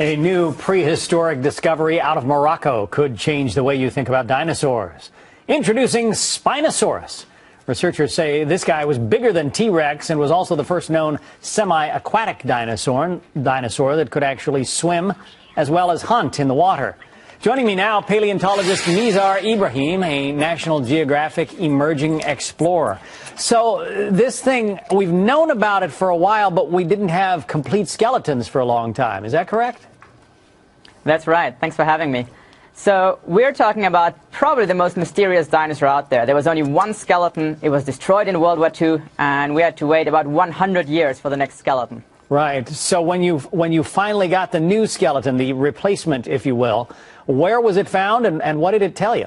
A new prehistoric discovery out of Morocco could change the way you think about dinosaurs. Introducing Spinosaurus. Researchers say this guy was bigger than T-Rex and was also the first known semi-aquatic dinosaur that could actually swim as well as hunt in the water. Joining me now, paleontologist Nizar Ibrahim, a National Geographic emerging explorer. So this thing, we've known about it for a while, but we didn't have complete skeletons for a long time. Is that correct? That's right. Thanks for having me. So we're talking about probably the most mysterious dinosaur out there. There was only one skeleton. It was destroyed in World War II, and we had to wait about 100 years for the next skeleton. Right. So when you finally got the new skeleton, the replacement, if you will, where was it found and what did it tell you?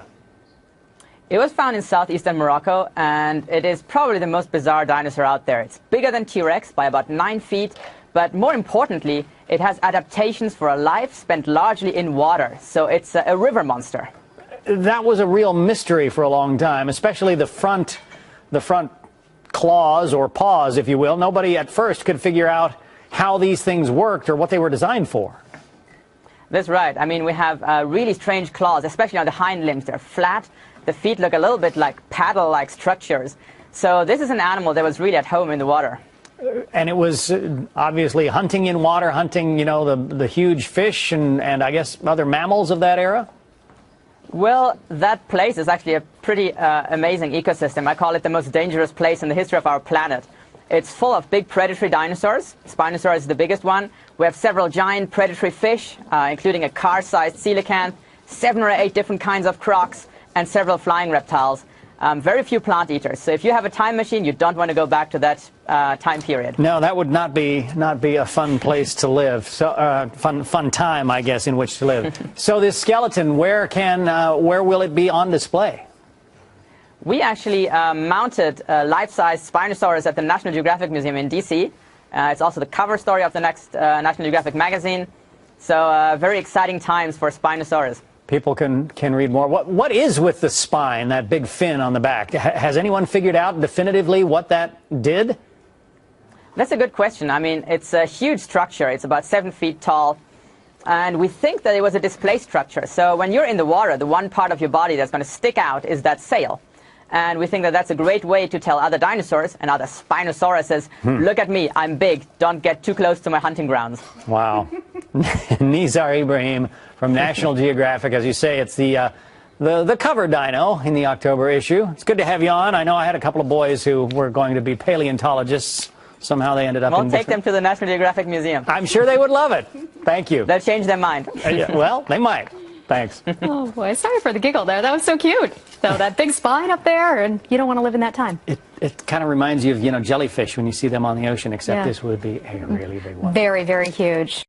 It was found in southeastern Morocco, and it is probably the most bizarre dinosaur out there. It's bigger than T-Rex by about 9 feet, but more importantly, it has adaptations for a life spent largely in water. So it's a river monster. That was a real mystery for a long time, especially the front claws or paws, if you will. Nobody at first could figure out how these things worked or what they were designed for. That's right. I mean, we have really strange claws, especially on the hind limbs. They're flat. The feet look a little bit like paddle-like structures. So this is an animal that was really at home in the water. And it was obviously hunting in water, hunting, you know, the huge fish and I guess other mammals of that era? Well, that place is actually a pretty amazing ecosystem. I call it the most dangerous place in the history of our planet. It's full of big predatory dinosaurs. Spinosaurus is the biggest one. We have several giant predatory fish, including a car-sized coelacanth, 7 or 8 different kinds of crocs, and several flying reptiles. Very few plant eaters. So if you have a time machine, you don't want to go back to that time period. No, that would not be a fun place to live. So fun time, I guess, in which to live. So this skeleton, where will it be on display? We actually mounted a life-size Spinosaurus at the National Geographic Museum in DC. It's also the cover story of the next National Geographic magazine. So very exciting times for Spinosaurus. People can read more. What is with the spine, that big fin on the back? Has anyone figured out definitively what that did? That's a good question. I mean, it's a huge structure. It's about 7 feet tall. And we think that it was a displaced structure. So when you're in the water, the one part of your body that's going to stick out is that sail. And we think that that's a great way to tell other dinosaurs and other Spinosauruses, look at me, I'm big, don't get too close to my hunting grounds. Wow. Nizar Ibrahim from National Geographic. As you say, it's the cover dino in the October issue. It's good to have you on. I know I had a couple of boys who were going to be paleontologists. Somehow they ended up in take them to the National Geographic Museum. I'm sure they would love it. Thank you. They'll change their mind. Well, they might. Thanks. Oh, boy. Sorry for the giggle there. That was so cute. So that big spine up there, and you don't want to live in that time. It kind of reminds you of, jellyfish when you see them on the ocean, except this would be a really big one. Very, very huge.